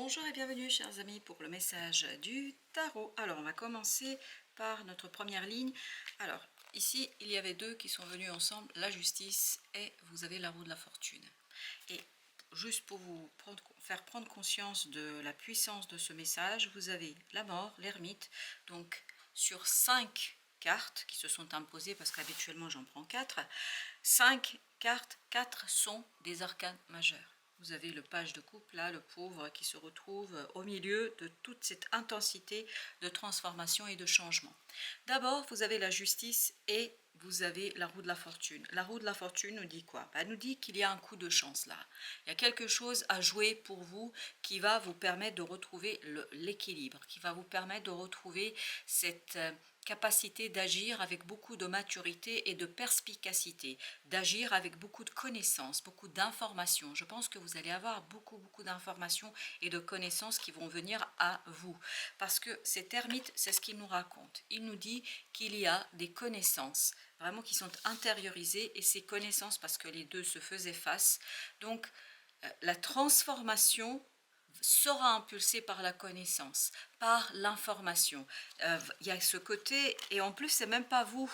Bonjour et bienvenue chers amis pour le message du tarot. Alors on va commencer par notre première ligne. Alors ici il y avait deux qui sont venus ensemble, la justice et vous avez la roue de la fortune. Et juste pour vous faire prendre conscience de la puissance de ce message, vous avez la mort, l'ermite, donc sur 5 cartes qui se sont imposées parce qu'habituellement j'en prends 4, 5 cartes, 4 sont des arcanes majeurs. Vous avez le page de coupe, là, le pauvre, qui se retrouve au milieu de toute cette intensité de transformation et de changement. D'abord, vous avez la justice et vous avez la roue de la fortune. La roue de la fortune nous dit quoi? Elle nous dit qu'il y a un coup de chance là. Il y a quelque chose à jouer pour vous qui va vous permettre de retrouver l'équilibre, qui va vous permettre de retrouver cette capacité d'agir avec beaucoup de maturité et de perspicacité, d'agir avec beaucoup de connaissances, beaucoup d'informations. Je pense que vous allez avoir beaucoup d'informations et de connaissances qui vont venir à vous. Parce que cet ermite, c'est ce qu'il nous raconte. Il nous dit qu'il y a des connaissances vraiment qui sont intériorisées et ces connaissances, parce que les deux se faisaient face, donc la transformation sera impulsée par la connaissance, par l'information. Il y a ce côté, et en plus, c'est même pas vous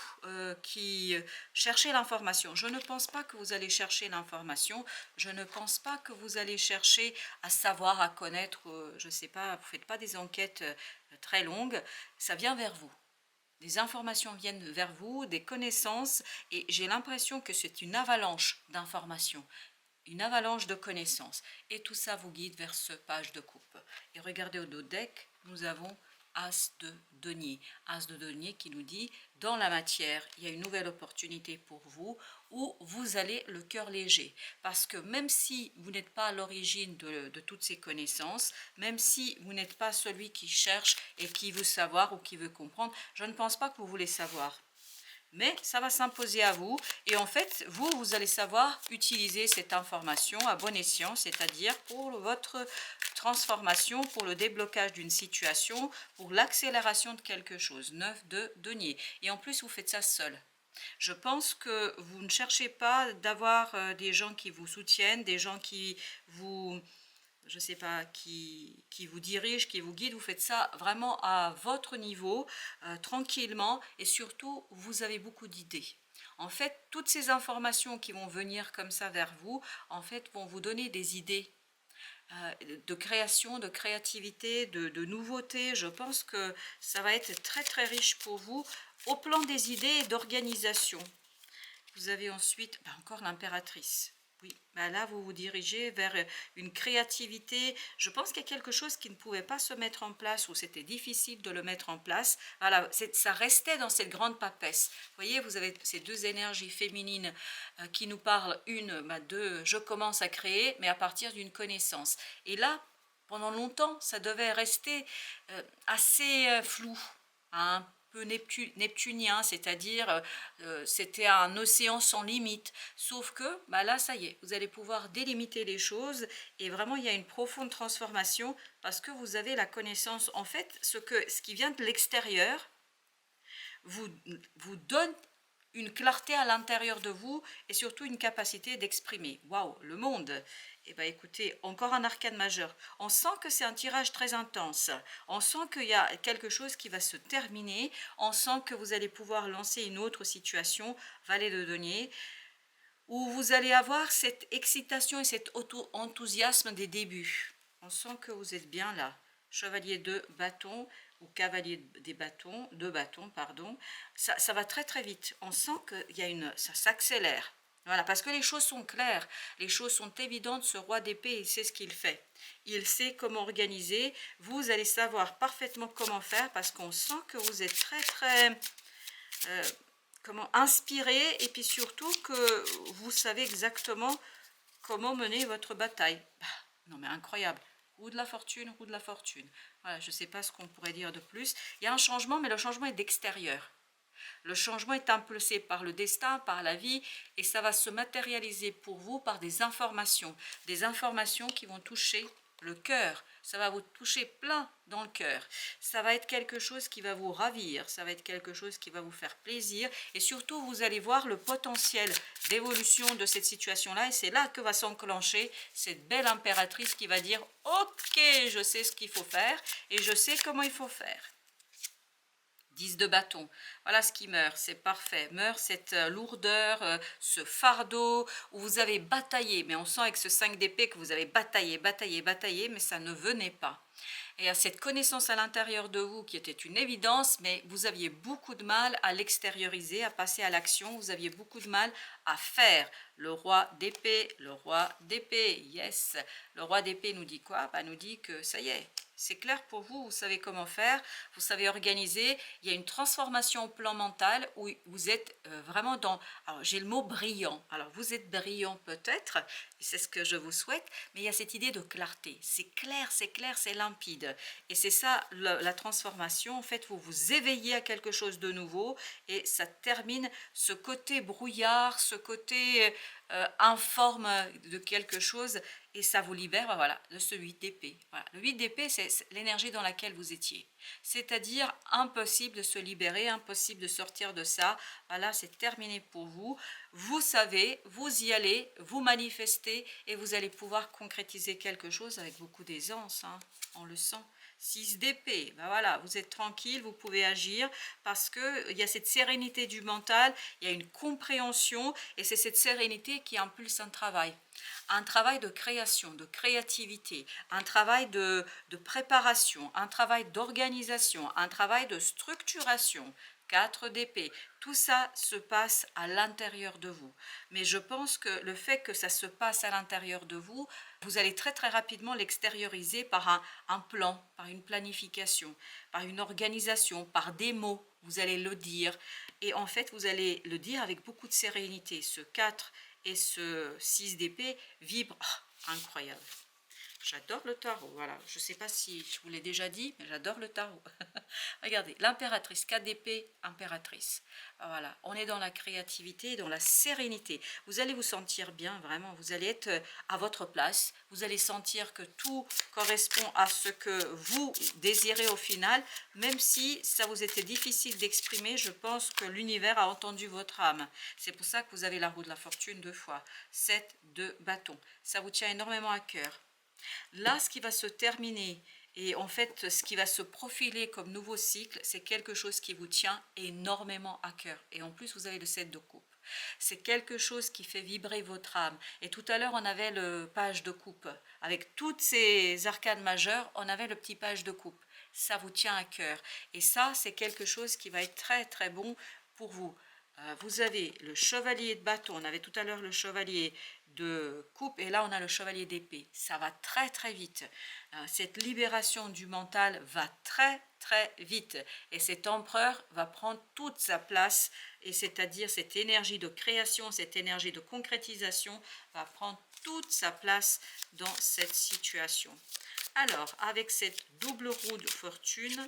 qui cherchez l'information. Je ne pense pas que vous allez chercher l'information, je ne pense pas que vous allez chercher à savoir, à connaître, je ne sais pas, vous ne faites pas des enquêtes très longues, ça vient vers vous. Des informations viennent vers vous, des connaissances, et j'ai l'impression que c'est une avalanche d'informations, une avalanche de connaissances. Et tout ça vous guide vers ce page de coupe. Et regardez au dos deck, nous avons As de denier. As de denier qui nous dit, dans la matière, il y a une nouvelle opportunité pour vous, où vous allez le cœur léger. Parce que même si vous n'êtes pas à l'origine de toutes ces connaissances, même si vous n'êtes pas celui qui cherche et qui veut savoir ou qui veut comprendre, je ne pense pas que vous voulez savoir. Mais ça va s'imposer à vous et en fait, vous allez savoir utiliser cette information à bon escient, c'est-à-dire pour votre transformation, pour le déblocage d'une situation, pour l'accélération de quelque chose. 9 de denier. Et en plus, vous faites ça seul. Je pense que vous ne cherchez pas d'avoir des gens qui vous soutiennent, des gens qui vous, je ne sais pas, qui vous dirige, qui vous guide, vous faites ça vraiment à votre niveau, tranquillement, et surtout, vous avez beaucoup d'idées. En fait, toutes ces informations qui vont venir comme ça vers vous, en fait, vont vous donner des idées de création, de créativité, de nouveauté. Je pense que ça va être très riche pour vous au plan des idées et d'organisation. Vous avez ensuite encore l'impératrice. Oui, là, vous vous dirigez vers une créativité. Je pense qu'il y a quelque chose qui ne pouvait pas se mettre en place ou c'était difficile de le mettre en place. Voilà, ça restait dans cette grande papesse. Vous voyez, vous avez ces deux énergies féminines qui nous parlent. Une, de je commence à créer, mais à partir d'une connaissance. Et là, pendant longtemps, ça devait rester assez flou, hein, neptunien, c'est-à-dire c'était un océan sans limite. Sauf que là, ça y est, vous allez pouvoir délimiter les choses et vraiment, il y a une profonde transformation parce que vous avez la connaissance. En fait, ce qui vient de l'extérieur vous donne une clarté à l'intérieur de vous et surtout une capacité d'exprimer. Waouh, le monde! Eh bien écoutez, encore un arcane majeur. On sent que c'est un tirage très intense. On sent qu'il y a quelque chose qui va se terminer. On sent que vous allez pouvoir lancer une autre situation, valet de denier, où vous allez avoir cette excitation et cet enthousiasme des débuts. On sent que vous êtes bien là. Chevalier de bâton ou cavalier des bâtons, de bâtons, pardon. Ça va très vite. On sent qu'il y a ça s'accélère. Voilà, parce que les choses sont claires, les choses sont évidentes. Ce roi d'épée, il sait ce qu'il fait. Il sait comment organiser. Vous allez savoir parfaitement comment faire parce qu'on sent que vous êtes très inspiré et puis surtout que vous savez exactement comment mener votre bataille. Non mais incroyable. Roue de la fortune, roue de la fortune. Voilà, je ne sais pas ce qu'on pourrait dire de plus. Il y a un changement, mais le changement est d'extérieur. Le changement est impulsé par le destin, par la vie, et ça va se matérialiser pour vous par des informations qui vont toucher le cœur. Ça va vous toucher plein dans le cœur. Ça va être quelque chose qui va vous ravir. Ça va être quelque chose qui va vous faire plaisir. Et surtout, vous allez voir le potentiel d'évolution de cette situation-là. Et c'est là que va s'enclencher cette belle impératrice qui va dire « Ok, je sais ce qu'il faut faire et je sais comment il faut faire. » 10 de bâton, voilà ce qui meurt, c'est parfait. Meurt cette lourdeur, ce fardeau où vous avez bataillé, mais on sent avec ce 5 d'épée que vous avez bataillé, bataillé, bataillé, mais ça ne venait pas. Et à cette connaissance à l'intérieur de vous qui était une évidence, mais vous aviez beaucoup de mal à l'extérioriser, à passer à l'action, vous aviez beaucoup de mal à faire. Le roi d'épée, le roi d'épée, yes. Le roi d'épée nous dit quoi? Nous dit que ça y est, c'est clair pour vous, vous savez comment faire, vous savez organiser, il y a une transformation au plan mental où vous êtes vraiment dans, alors j'ai le mot brillant, alors vous êtes brillant peut-être, c'est ce que je vous souhaite, mais il y a cette idée de clarté, c'est clair, c'est limpide, et c'est ça la transformation, en fait vous vous éveillez à quelque chose de nouveau, et ça termine ce côté brouillard, ce côté informe de quelque chose, et ça vous libère voilà, de ce 8 d'épée. Voilà. Le 8 d'épée, c'est l'énergie dans laquelle vous étiez. C'est-à-dire impossible de se libérer, impossible de sortir de ça. Voilà, c'est terminé pour vous. Vous savez, vous y allez, vous manifestez et vous allez pouvoir concrétiser quelque chose avec beaucoup d'aisance. Hein, on le sent. 6 d'épée, voilà, vous êtes tranquille, vous pouvez agir parce qu'il y a cette sérénité du mental, il y a une compréhension et c'est cette sérénité qui impulse un travail de création, de créativité, un travail de préparation, un travail d'organisation, un travail de structuration. 4 d'épée, tout ça se passe à l'intérieur de vous. Mais je pense que le fait que ça se passe à l'intérieur de vous, vous allez très très rapidement l'extérioriser par un plan, par une planification, par une organisation, par des mots, vous allez le dire. Et en fait, vous allez le dire avec beaucoup de sérénité. Ce 4 et ce 6 d'épée vibrent, incroyable. J'adore le tarot, voilà. Je ne sais pas si je vous l'ai déjà dit, mais j'adore le tarot. Regardez, l'impératrice, 4 d'épée, impératrice. Voilà, on est dans la créativité, dans la sérénité. Vous allez vous sentir bien, vraiment. Vous allez être à votre place. Vous allez sentir que tout correspond à ce que vous désirez au final. Même si ça vous était difficile d'exprimer, je pense que l'univers a entendu votre âme. C'est pour ça que vous avez la roue de la fortune 2 fois. 7 de bâton. Ça vous tient énormément à cœur. Là, ce qui va se terminer et en fait, ce qui va se profiler comme nouveau cycle, c'est quelque chose qui vous tient énormément à cœur. Et en plus, vous avez le 7 de coupe. C'est quelque chose qui fait vibrer votre âme. Et tout à l'heure, on avait le page de coupe. Avec toutes ces arcanes majeures, on avait le petit page de coupe. Ça vous tient à cœur. Et ça, c'est quelque chose qui va être très très bon pour vous. Vous avez le chevalier de bâton, on avait tout à l'heure le chevalier de coupe et là on a le chevalier d'épée. Ça va très très vite. Cette libération du mental va très très vite et cet empereur va prendre toute sa place et c'est-à-dire cette énergie de création, cette énergie de concrétisation va prendre toute sa place dans cette situation. Alors avec cette double roue de fortune,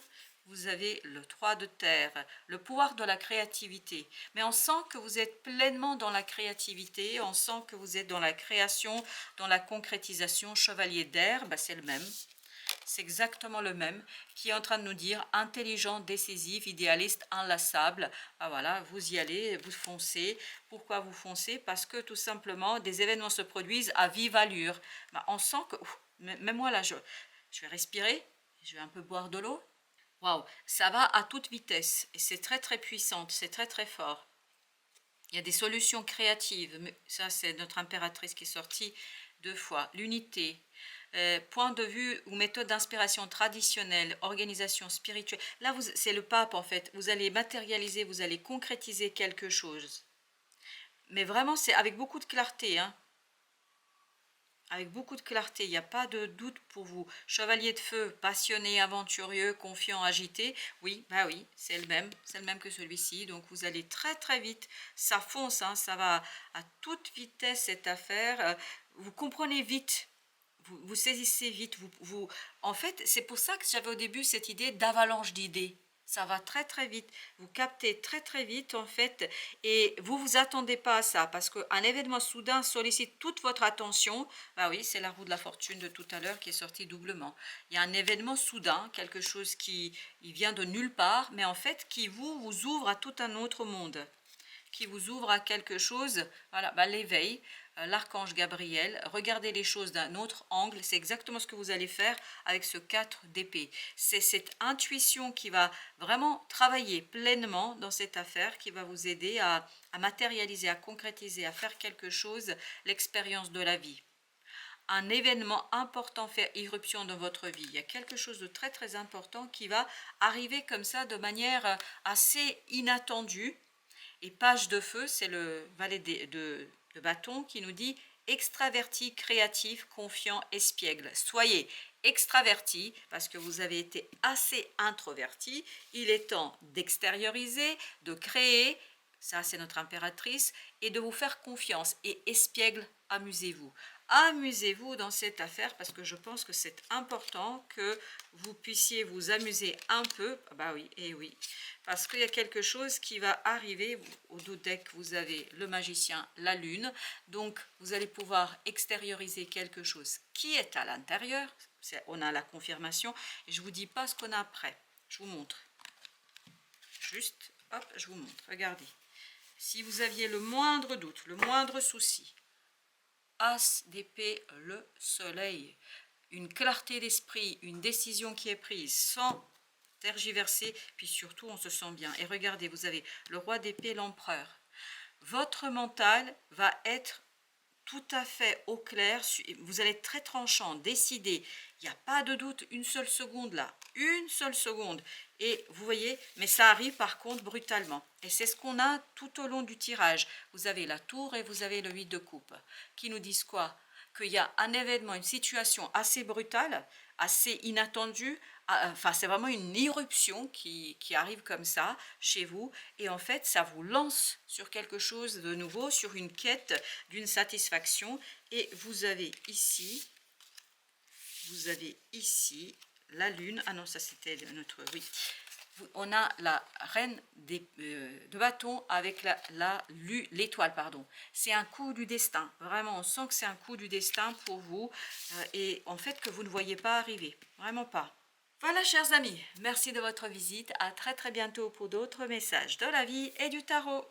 vous avez le 3 de terre, le pouvoir de la créativité. Mais on sent que vous êtes pleinement dans la créativité, on sent que vous êtes dans la création, dans la concrétisation. Chevalier d'air, c'est le même. C'est exactement le même qui est en train de nous dire intelligent, décisif, idéaliste, inlassable. Voilà, vous y allez, vous foncez. Pourquoi vous foncez? Parce que tout simplement, des événements se produisent à vive allure. On sent que, même moi là, je vais respirer, je vais un peu boire de l'eau. Waouh, ça va à toute vitesse et c'est très très puissant, c'est très très fort. Il y a des solutions créatives, mais ça c'est notre impératrice qui est sortie 2 fois. L'unité, point de vue ou méthode d'inspiration traditionnelle, organisation spirituelle. Là c'est le pape en fait, vous allez matérialiser, vous allez concrétiser quelque chose. Mais vraiment c'est avec beaucoup de clarté, hein. Avec beaucoup de clarté, il n'y a pas de doute pour vous. Chevalier de feu, passionné, aventurieux, confiant, agité. Oui, oui, c'est le même que celui-ci. Donc vous allez très très vite, ça fonce, hein, ça va à toute vitesse cette affaire. Vous comprenez vite, vous saisissez vite. En fait, c'est pour ça que j'avais au début cette idée d'avalanche d'idées. Ça va très très vite, vous captez très très vite en fait, et vous vous attendez pas à ça parce qu'un événement soudain sollicite toute votre attention. Bah oui, c'est la roue de la fortune de tout à l'heure qui est sortie doublement. Il y a un événement soudain, quelque chose qui il vient de nulle part, mais en fait qui vous ouvre à tout un autre monde, qui vous ouvre à quelque chose, voilà, bah, l'éveil, l'archange Gabriel, regardez les choses d'un autre angle, c'est exactement ce que vous allez faire avec ce 4 d'épée. C'est cette intuition qui va vraiment travailler pleinement dans cette affaire, qui va vous aider à matérialiser, à concrétiser, à faire quelque chose, l'expérience de la vie. Un événement important fait irruption dans votre vie. Il y a quelque chose de très très important qui va arriver comme ça de manière assez inattendue. Et page de feu, c'est le valet de bâton qui nous dit extraverti, créatif, confiant, espiègle. Soyez extraverti parce que vous avez été assez introverti. Il est temps d'extérioriser, de créer, ça c'est notre impératrice, et de vous faire confiance. Et espiègle, amusez-vous. Amusez-vous dans cette affaire parce que je pense que c'est important que vous puissiez vous amuser un peu. Bah oui, et oui, parce qu'il y a quelque chose qui va arriver. Au dos deck, vous avez le magicien, la lune, donc vous allez pouvoir extérioriser quelque chose qui est à l'intérieur. On a la confirmation et je vous dis pas ce qu'on a après, je vous montre. Juste, hop, je vous montre, regardez. Si vous aviez le moindre doute, le moindre souci, As d'épée, le soleil, une clarté d'esprit, une décision qui est prise sans tergiverser, puis surtout on se sent bien. Et regardez, vous avez le roi d'épée, l'empereur. Votre mental va être tout à fait au clair, vous allez être très tranchant, décidé, il n'y a pas de doute, une seule seconde là, une seule seconde, et vous voyez, mais ça arrive par contre brutalement, et c'est ce qu'on a tout au long du tirage. Vous avez la tour et vous avez le 8 de coupe, qui nous disent quoi? Qu'il y a un événement, une situation assez brutale, assez inattendue, enfin c'est vraiment une irruption qui arrive comme ça chez vous, et en fait ça vous lance sur quelque chose de nouveau, sur une quête d'une satisfaction. Et vous avez ici la lune, ah non ça c'était notre, oui, on a la reine de bâton avec l'étoile, pardon. C'est un coup du destin, vraiment on sent que c'est un coup du destin pour vous, et en fait que vous ne voyez pas arriver, vraiment pas. Voilà chers amis, merci de votre visite, à très très bientôt pour d'autres messages de la vie et du tarot.